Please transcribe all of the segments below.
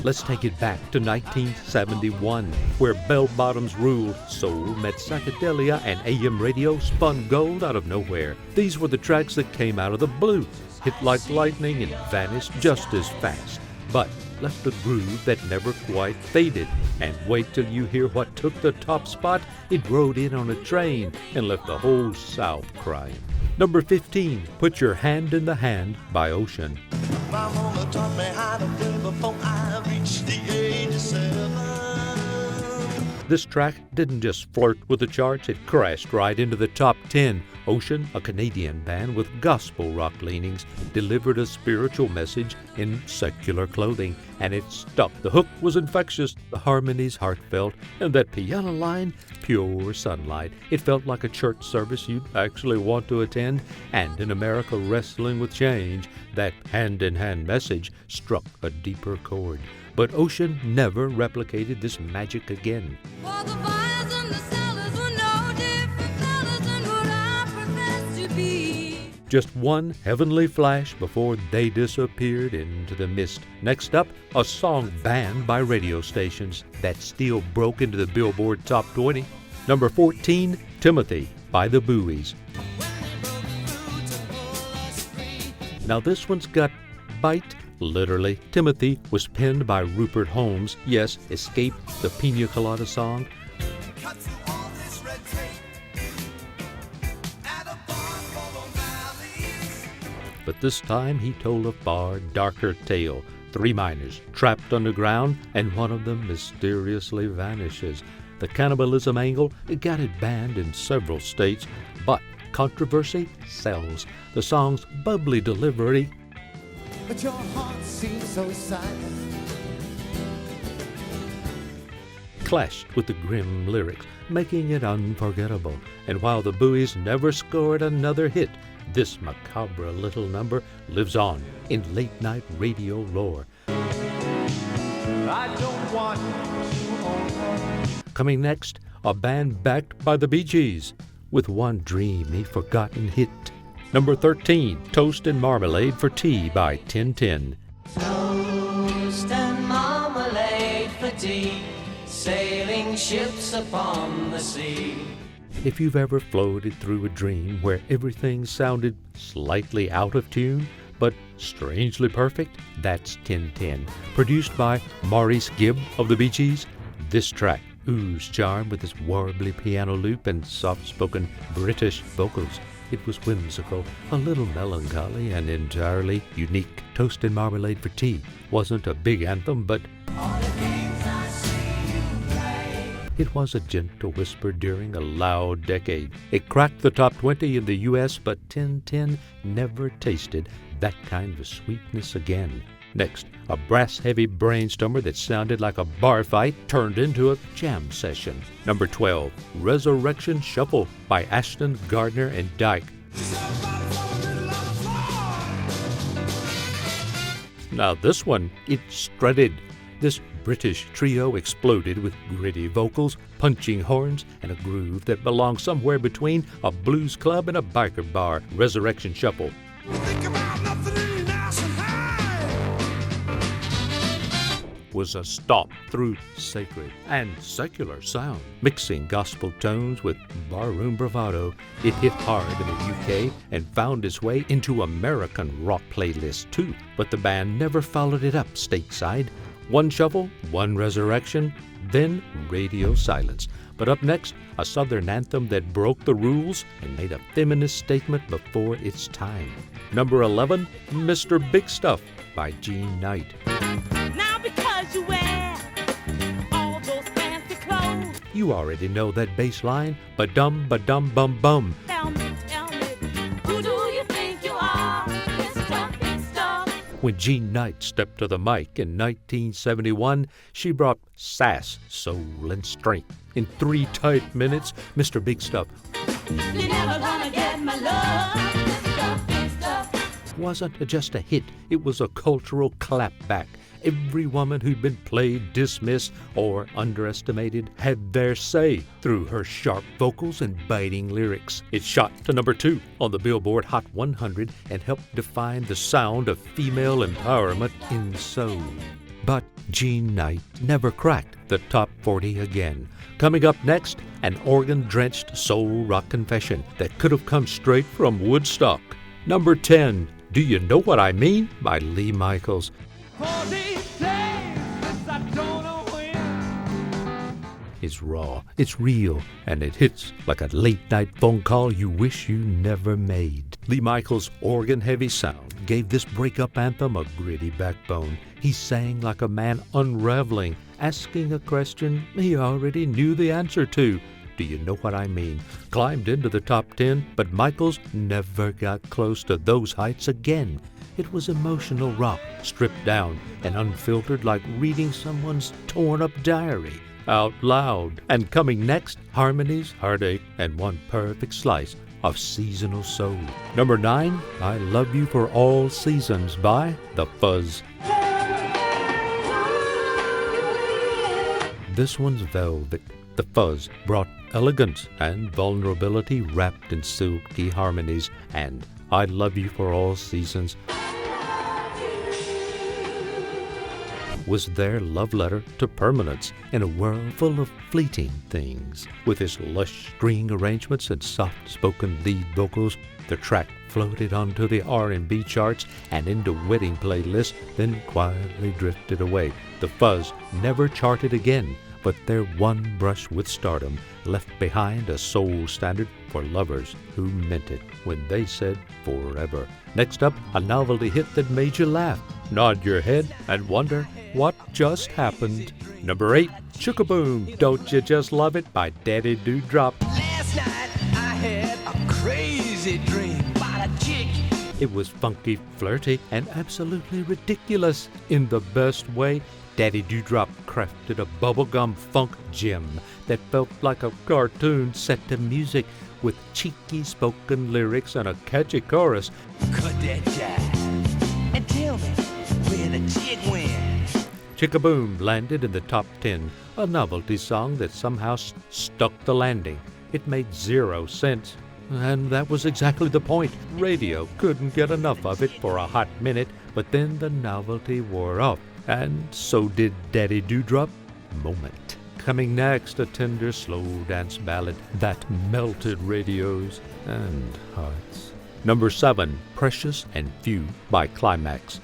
let's take it back to 1971, where bell-bottoms ruled, soul met psychedelia, and AM radio spun gold out of nowhere. These were the tracks that came out of the blue, hit like lightning and vanished just as fast, but left a groove that never quite faded. And wait till you hear what took the top spot. It rode in on a train and left the whole South crying. Number 15, Put Your Hand in the Hand by Ocean. My mama taught me how to play before I reached the age of 7. This track didn't just flirt with the charts, it crashed right into the top 10. Ocean, a Canadian band with gospel rock leanings, delivered a spiritual message in secular clothing, and it stuck. The hook was infectious, the harmonies heartfelt, and that piano line, pure sunlight. It felt like a church service you'd actually want to attend, and in America wrestling with change, that hand-in-hand message struck a deeper chord. But Ocean never replicated this magic again. For the fires and the cellars were no different colors than what I profess to be. Just one heavenly flash before they disappeared into the mist. Next up, a song banned by radio stations that still broke into the Billboard Top 20. Number 14, Timothy by the Buoys. Now this one's got bite. Literally, Timothy was penned by Rupert Holmes. Yes, Escape, the Pina Colada song. But this time he told a far darker tale. 3 miners trapped underground, and one of them mysteriously vanishes. The cannibalism angle, it got it banned in several states, but controversy sells. The song's bubbly delivery, But your heart seems so sad. clashed with the grim lyrics, making it unforgettable. And while the Buoys never scored another hit, this macabre little number lives on in late-night radio lore. I don't want you. Coming next, a band backed by the Bee Gees with one dreamy forgotten hit. Number 13, Toast and Marmalade for Tea by 1010. Toast and marmalade for tea, sailing ships upon the sea. If you've ever floated through a dream where everything sounded slightly out of tune, but strangely perfect, that's 1010. Produced by Maurice Gibb of the Bee Gees, this track oozed charm with its warbly piano loop and soft-spoken British vocals. It was whimsical, a little melancholy, and entirely unique. Toast and Marmalade for Tea wasn't a big anthem, but it was a gentle whisper during a loud decade. It cracked the top 20 in the U.S., but 1010 never tasted that kind of sweetness again. Next, a brass-heavy brainstormer that sounded like a bar fight turned into a jam session. Number 12, Resurrection Shuffle by Ashton, Gardner, and Dyke. Now this one, it strutted. This British trio exploded with gritty vocals, punching horns, and a groove that belonged somewhere between a blues club and a biker bar. Resurrection Shuffle was a stomp through sacred and secular sound. Mixing gospel tones with barroom bravado, it hit hard in the UK and found its way into American rock playlists too. But the band never followed it up stateside. One shuffle, one resurrection, then radio silence. But up next, a southern anthem that broke the rules and made a feminist statement before its time. Number 11, Mr. Big Stuff by Jean Knight. Now because you wear all those fancy clothes, You already know that bass line, ba-dum, bum bum. tell me, who do you think you are, Mr. Big Stuff? When Jean Knight stepped to the mic in 1971, she brought sass, soul, and strength. In 3 tight minutes, Mr. Big Stuff You're never gonna get my love, Mr. Big Stuff. wasn't just a hit, it was a cultural clapback. Every woman who'd been played, dismissed, or underestimated had their say through her sharp vocals and biting lyrics. It shot to number 2 on the Billboard Hot 100 and helped define the sound of female empowerment in soul. But Gene Knight never cracked the top 40 again. Coming up next, an organ-drenched soul rock confession that could have come straight from Woodstock. Number 10, Do You Know What I Mean? By Lee Michaels. It's raw, it's real, and it hits like a late-night phone call you wish you never made. Lee Michaels' organ-heavy sound gave this breakup anthem a gritty backbone. He sang like a man unraveling, asking a question he already knew the answer to. Do you know what I mean? Climbed into the top 10, but Michaels never got close to those heights again. It was emotional rock, stripped down and unfiltered like reading someone's torn-up diary out loud. And coming next, harmonies, heartache, and one perfect slice of seasonal soul. Number 9, I Love You for All Seasons by The Fuzz. This one's velvet. The Fuzz brought elegance and vulnerability wrapped in silky harmonies, and I Love You for All Seasons was their love letter to permanence in a world full of fleeting things. With its lush string arrangements and soft-spoken lead vocals, the track floated onto the R&B charts and into wedding playlists, then quietly drifted away. The Fuzz never charted again, but their one brush with stardom left behind a soul standard for lovers who meant it when they said forever. Next up, a novelty hit that made you laugh, nod your head, and wonder what just happened. Number 8, Chickaboom, Don't You Just Love It by Daddy Dewdrop. Last night I had a crazy dream about a chick. It was funky, flirty, and absolutely ridiculous in the best way. Daddy Dewdrop crafted a bubblegum funk gem that felt like a cartoon set to music with cheeky spoken lyrics and a catchy chorus. Cut that jive and tell me where the chick went. Chickaboom landed in the top 10, a novelty song that somehow stuck the landing. It made 0 sense. And that was exactly the point. Radio couldn't get enough of it for a hot minute, but then the novelty wore off. And so did Daddy Dewdrop. Moment. Coming next, a tender slow dance ballad that melted radios and hearts. Number 7, Precious and Few by Climax.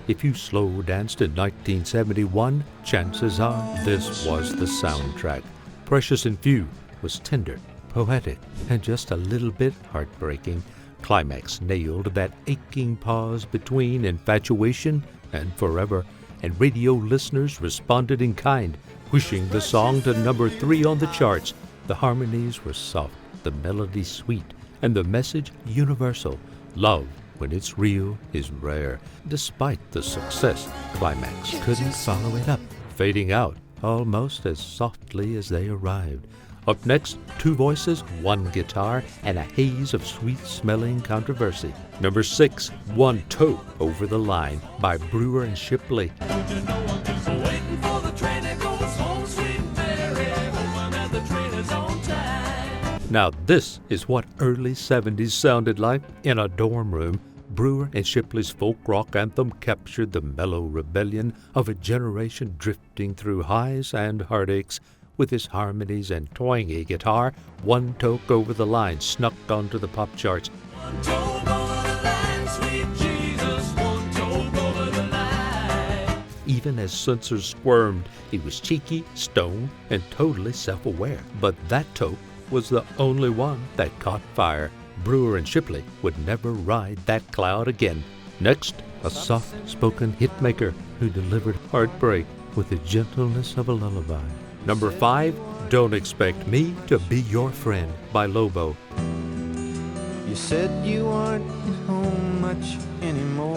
If you slow danced in 1971, chances are this was the soundtrack. Precious and Few was tender, poetic, and just a little bit heartbreaking. Climax nailed that aching pause between infatuation and forever, and radio listeners responded in kind, pushing the song to number 3 on the charts. The harmonies were soft, the melody sweet, and the message universal. Love, when it's real, is rare. Despite the success, Climax couldn't follow it up, fading out almost as softly as they arrived. Up next, 2 voices, 1 guitar, and a haze of sweet-smelling controversy. Number 6, One Tote, Over the Line by Brewer and Shipley. Now this is what early 70s sounded like in a dorm room. Brewer and Shipley's folk rock anthem captured the mellow rebellion of a generation drifting through highs and heartaches. With his harmonies and twangy guitar, One Toke Over the Line snuck onto the pop charts. One toke over the line, sweet Jesus, one toke over the line. Even as censors squirmed, he was cheeky, stoned, and totally self-aware. But that toke was the only one that caught fire. Brewer and Shipley would never ride that cloud again. Next, a soft-spoken hitmaker who delivered heartbreak with the gentleness of a lullaby. Number 5, Don't Expect Me to Be Your Friend by Lobo. You said you aren't at home much anymore.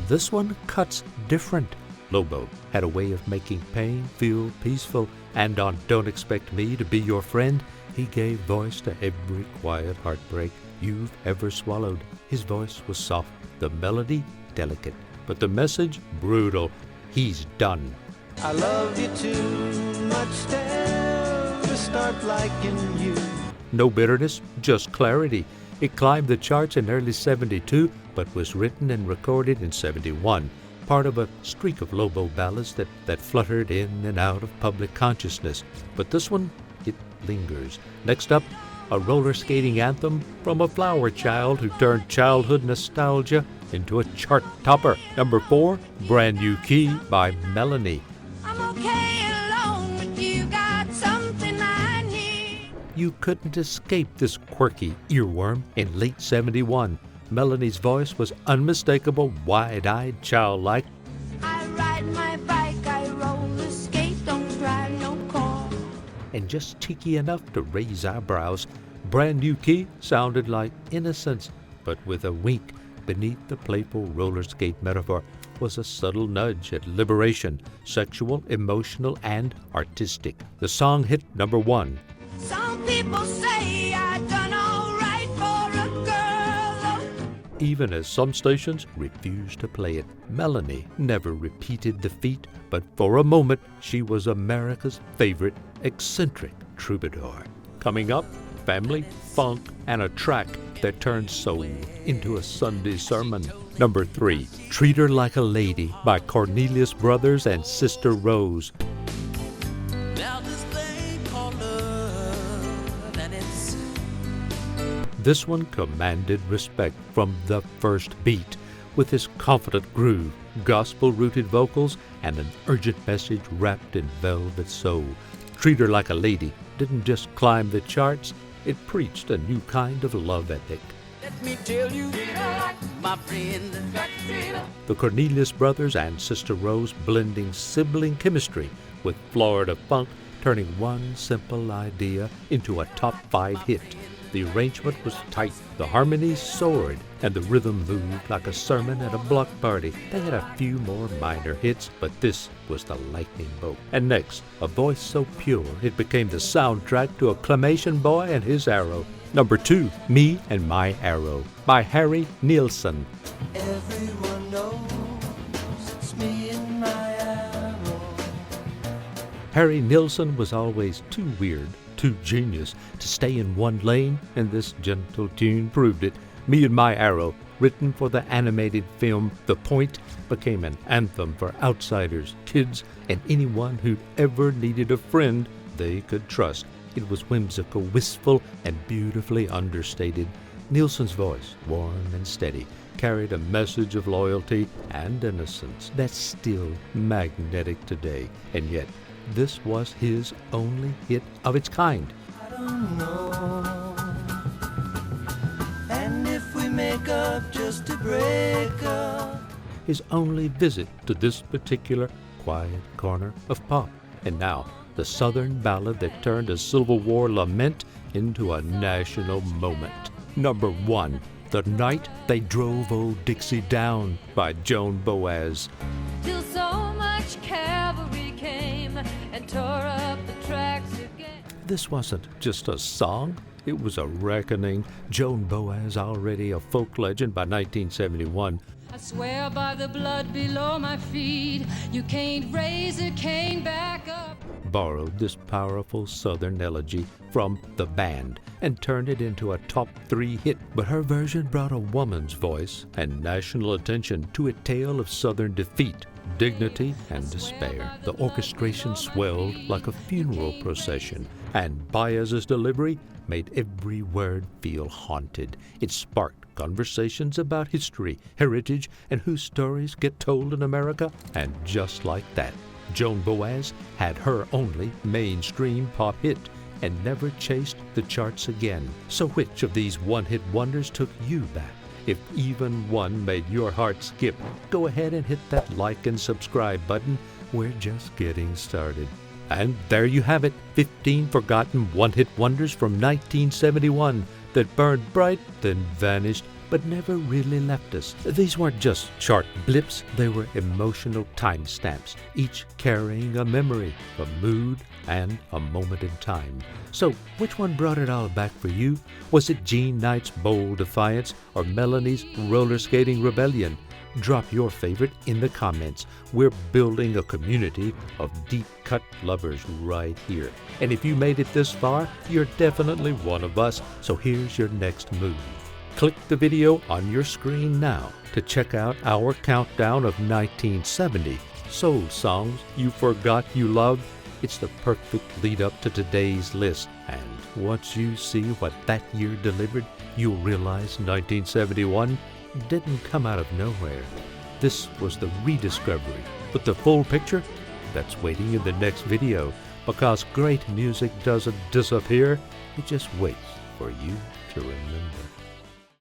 This one cuts different. Lobo had a way of making pain feel peaceful, and on Don't Expect Me to Be Your Friend, he gave voice to every quiet heartbreak you've ever swallowed. His voice was soft, the melody delicate, but the message brutal. He's done. I love you too much to ever start liking you. no bitterness, just clarity. It climbed the charts in early 72, but was written and recorded in 71, part of a streak of Lobo ballads that fluttered in and out of public consciousness. But this one, it lingers. Next up, a roller skating anthem from a flower child who turned childhood nostalgia into a chart topper. Number 4, Brand New Key by Melanie. I'm okay alone with you, got something I need. You couldn't escape this quirky earworm in late 71. Melanie's voice was unmistakable, wide-eyed, childlike, I ride my bike, I roller skate, don't drive no car. and just cheeky enough to raise eyebrows. Brand New Key sounded like innocence, but with a wink beneath the playful roller skate metaphor was a subtle nudge at liberation, sexual, emotional, and artistic. The song hit number 1. Some people say I done all right for a girl. Even as some stations refused to play it. Melanie never repeated the feat, but for a moment she was America's favorite eccentric troubadour. Coming up, family, funk, and a track that turned soul into a Sunday sermon. Number 3, Treat Her Like a Lady by Cornelius Brothers and Sister Rose. Now this thing called love, and it's This one commanded respect from the first beat, with his confident groove, gospel-rooted vocals, and an urgent message wrapped in velvet soul. Treat Her Like a Lady didn't just climb the charts, it preached a new kind of love ethic. let me tell you, my friend, The Cornelius Brothers and Sister Rose blending sibling chemistry with Florida funk, turning one simple idea into a top 5 hit. The arrangement was tight, the harmonies soared, and the rhythm moved like a sermon at a block party. They had a few more minor hits, but this was the lightning bolt. And next, a voice so pure it became the soundtrack to a Clamation Boy and His Arrow. Number 2, Me and My Arrow by Harry Nilsson. Everyone knows it's me and my arrow. Harry Nilsson was always too weird, too genius to stay in one lane, and this gentle tune proved it. Me and My Arrow, written for the animated film The Point, became an anthem for outsiders, kids, and anyone who'd ever needed a friend they could trust. It was whimsical, wistful, and beautifully understated. Nilsson's voice, warm and steady, carried a message of loyalty and innocence that's still magnetic today. And yet, this was his only hit of its kind. I don't know. And if we make up just to break up, His only visit to this particular quiet corner of pop. And now, the Southern ballad that turned a Civil War lament into a national moment. Number 1, The Night They Drove Old Dixie Down by Joan Boaz. Till so much cavalry came and tore up the tracks again. This wasn't just a song, it was a reckoning. Joan Boaz, already a folk legend by 1971, I swear by the blood below my feet, you can't raise a cane back up. borrowed this powerful Southern elegy from The Band and turned it into a top 3 hit. But her version brought a woman's voice and national attention to a tale of Southern defeat, dignity, and despair. The orchestration swelled like a funeral procession, and Baez's delivery made every word feel haunted. It sparked conversations about history, heritage, and whose stories get told in America. And just like that, Joan Boaz had her only mainstream pop hit and never chased the charts again. So which of these one-hit wonders took you back? If even one made your heart skip, go ahead and hit that like and subscribe button. We're just getting started. And there you have it, 15 forgotten one-hit wonders from 1971 that burned bright, then vanished, but never really left us. These weren't just chart blips, they were emotional timestamps, each carrying a memory, a mood, and a moment in time. So, which one brought it all back for you? Was it Jean Knight's bold defiance or Melanie's roller skating rebellion? Drop your favorite in the comments. We're building a community of deep-cut lovers right here. And if you made it this far, you're definitely one of us, so here's your next move. Click the video on your screen now to check out our countdown of 1970 soul songs you forgot you loved. It's the perfect lead up to today's list. And once you see what that year delivered, you'll realize 1971 didn't come out of nowhere. This was the rediscovery. But the full picture, that's waiting in the next video, because great music doesn't disappear, it just waits for you to remember.